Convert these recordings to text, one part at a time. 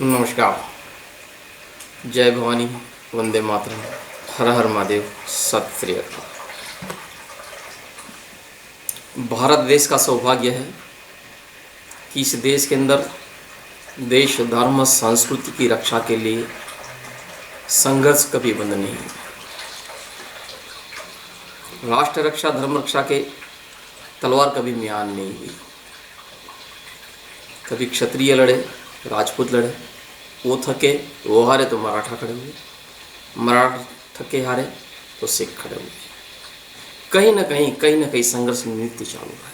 नमस्कार। जय भवानी, वंदे मातरम, हर हर महादेव, सत श्री अकाल। भारत देश का सौभाग्य है कि इस देश के अंदर देश धर्म संस्कृति की रक्षा के लिए संघर्ष कभी बंद नहीं हुआ। राष्ट्र रक्षा धर्म रक्षा के तलवार कभी म्यान नहीं हुई। कभी क्षत्रिय लड़े, राजपूत लड़े, वो थके वो हारे तो मराठा खड़े हुए, मराठा थके हारे तो सिख खड़े हुए। कहीं ना कहीं संघर्ष नित्य चालू है।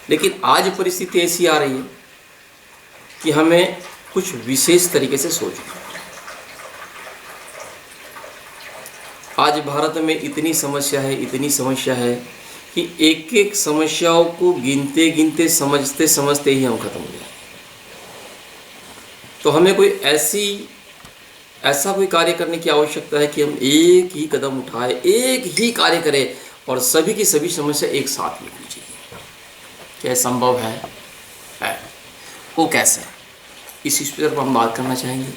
लेकिन आज परिस्थिति ऐसी आ रही है कि हमें कुछ विशेष तरीके से सोचना है। आज भारत में इतनी समस्या है कि एक एक समस्याओं को गिनते गिनते समझते समझते ही हम खत्म हो जाए। तो हमें कोई ऐसा कोई कार्य करने की आवश्यकता है कि हम एक ही कदम उठाए, एक ही कार्य करें और सभी की सभी समस्या एक साथ मिलनी चाहिए। क्या संभव है? वो कैसे है? इस पर हम बात करना चाहेंगे।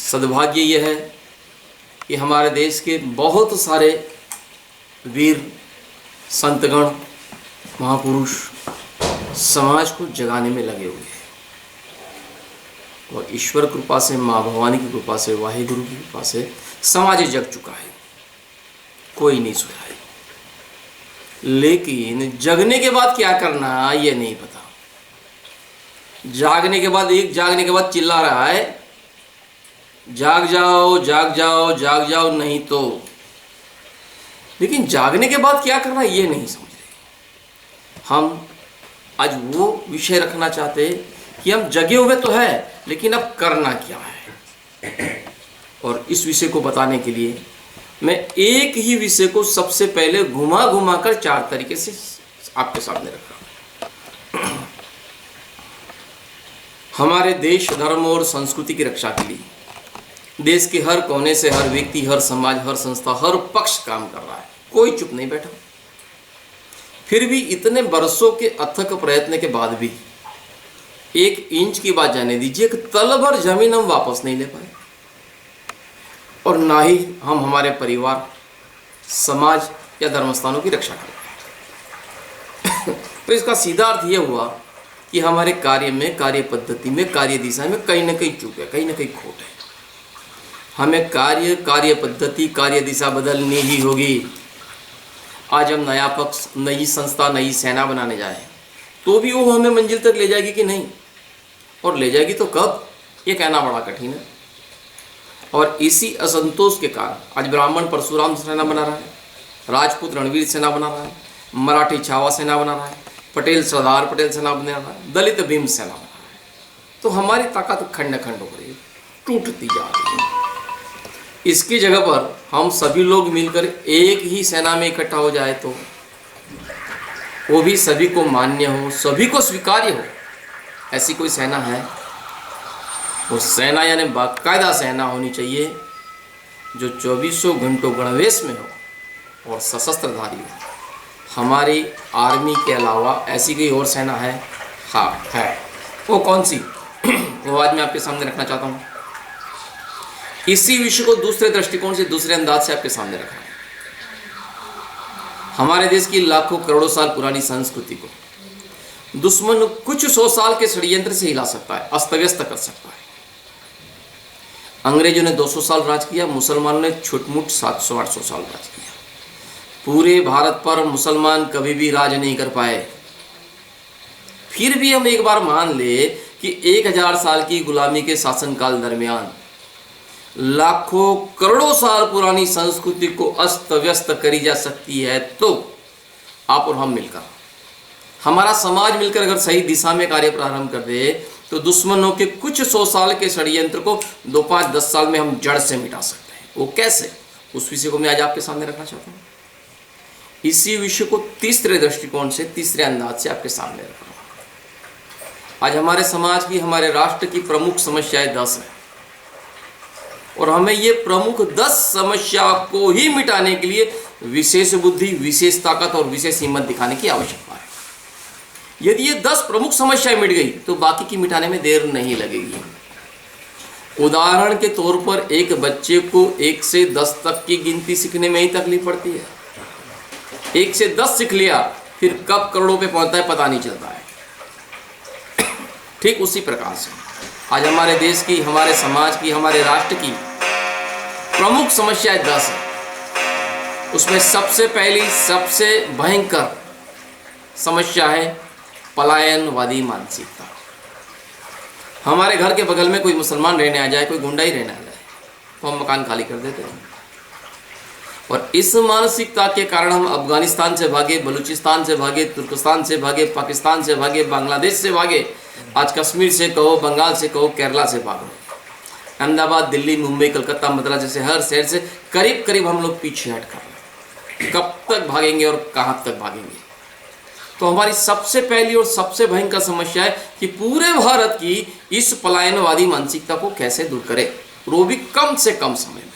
सद्भाग्य ये है कि हमारे देश के बहुत सारे वीर संतगण महापुरुष समाज को जगाने में लगे हुए हैं और ईश्वर कृपा से, माँ भवानी की कृपा से, वाहिगुरु की कृपा से समाज जग चुका है। कोई नहीं सोया है। लेकिन जगने के बाद क्या करना ये नहीं पता। जागने के बाद चिल्ला रहा है, जाग जाओ जाग जाओ जाग जाओ, नहीं तो। लेकिन जागने के बाद क्या करना ये नहीं समझ रहे। हम आज वो विषय रखना चाहते हैं कि हम जगे हुए तो है, लेकिन अब करना क्या है। और इस विषय को बताने के लिए मैं एक ही विषय को सबसे पहले घुमा घुमा कर चार तरीके से आपके सामने रख रहा हूं। हमारे देश धर्म और संस्कृति की रक्षा के लिए देश के हर कोने से हर व्यक्ति, हर समाज, हर संस्था, हर पक्ष काम कर रहा है। कोई चुप नहीं बैठा। फिर भी इतने वर्षों के अथक प्रयत्न के बाद भी एक इंच की बात जाने दीजिए, एक तल भर जमीन हम वापस नहीं ले पाए और ना ही हम हमारे परिवार, समाज या धर्मस्थानों की रक्षा कर पाए। तो इसका सीधा अर्थ यह हुआ कि हमारे कार्य में, कार्य पद्धति में, कार्य दिशा में कहीं ना कहीं चूक है, कहीं ना कहीं खोट है। हमें कार्य पद्धति, कार्य दिशा बदलनी ही होगी। आज हम नया पक्ष, नई संस्था, नई सेना बनाने जाए तो भी वो हमें मंजिल तक ले जाएगी कि नहीं, और ले जाएगी तो कब, ये कहना बड़ा कठिन है। और इसी असंतोष के कारण आज ब्राह्मण परशुराम सेना बना रहा है, राजपूत रणवीर सेना बना रहा है, मराठी छावा सेना बना रहा है, पटेल सरदार पटेल सेना बना रहा है, दलित भीम सेना बना रहा है। तो हमारी ताकत खंड खंड हो रही है, टूटती जा रही है। इसकी जगह पर हम सभी लोग मिलकर एक ही सेना में इकट्ठा हो जाए तो वो भी सभी को मान्य हो, सभी को स्वीकार्य हो। ऐसी कोई सेना है? वो सेना यानी बाकायदा सेना होनी चाहिए जो 24 घंटों गणवेश में हो और सशस्त्रधारी हो। हमारी आर्मी के अलावा ऐसी कोई और सेना है? हाँ है। वो कौन सी? वो आज मैं आपके सामने रखना चाहता हूँ। इसी विषय को दूसरे दृष्टिकोण से, दूसरे अंदाज से आपके सामने रखा है। हमारे देश की लाखों करोड़ों साल पुरानी संस्कृति को दुश्मन कुछ 100 साल के षड्यंत्र से हिला सकता है, अस्त व्यस्त कर सकता है। अंग्रेजों ने 200 साल राज किया, मुसलमानों ने छुटमुट 700-800 साल राज किया। पूरे भारत पर मुसलमान कभी भी राज नहीं कर पाए। फिर भी हम एक बार मान ले कि 1000 साल की गुलामी के शासनकाल दरमियान लाखों करोड़ों साल पुरानी संस्कृति को अस्त व्यस्त करी जा सकती है, तो आप और हम मिलकर, हमारा समाज मिलकर अगर सही दिशा में कार्य प्रारंभ कर दे तो दुश्मनों के कुछ 100 साल के षड्यंत्र को 2, 5, 10 साल में हम जड़ से मिटा सकते हैं। वो कैसे? उस विषय को मैं आज आपके सामने रखना चाहता हूँ। इसी विषय को तीसरे दृष्टिकोण से, तीसरे अंदाज से आपके सामने रख रहा हूँ। आज हमारे समाज की, हमारे राष्ट्र की प्रमुख समस्याएं 10 हैं और हमें ये प्रमुख 10 समस्या को ही मिटाने के लिए विशेष बुद्धि, विशेष ताकत और विशेष हिम्मत दिखाने की आवश्यकता है। यदि ये 10 प्रमुख समस्याएं मिट गई तो बाकी की मिटाने में देर नहीं लगेगी। उदाहरण के तौर पर एक बच्चे को 1 से 10 तक की गिनती सीखने में ही तकलीफ पड़ती है। 1 से 10 सीख लिया, फिर कब करोड़ों पे पहुंचता है पता नहीं चलता है। ठीक उसी प्रकार से आज हमारे देश की, हमारे समाज की, हमारे राष्ट्र की प्रमुख समस्याएं 10 है। उसमें सबसे पहली, सबसे भयंकर समस्या है पलायनवादी मानसिकता। हमारे घर के बगल में कोई मुसलमान रहने आ जाए, कोई गुंडा ही रहने आ जाए, तो हम मकान खाली कर देते हैं। और इस मानसिकता के कारण हम अफगानिस्तान से भागे, बलूचिस्तान से भागे, तुर्कस्तान से भागे, पाकिस्तान से भागे, बांग्लादेश से भागे, आज कश्मीर से कहो, बंगाल से कहो, केरला से भागो, अहमदाबाद, दिल्ली, मुंबई, कलकत्ता, मद्रास जैसे हर शहर से करीब करीब हम लोग पीछे हट कर रहे हैं। कब तक भागेंगे और कहाँ तक भागेंगे? तो हमारी सबसे पहली और सबसे भयंकर समस्या है कि पूरे भारत की इस पलायनवादी मानसिकता को कैसे दूर करें, वो भी कम से कम समय में।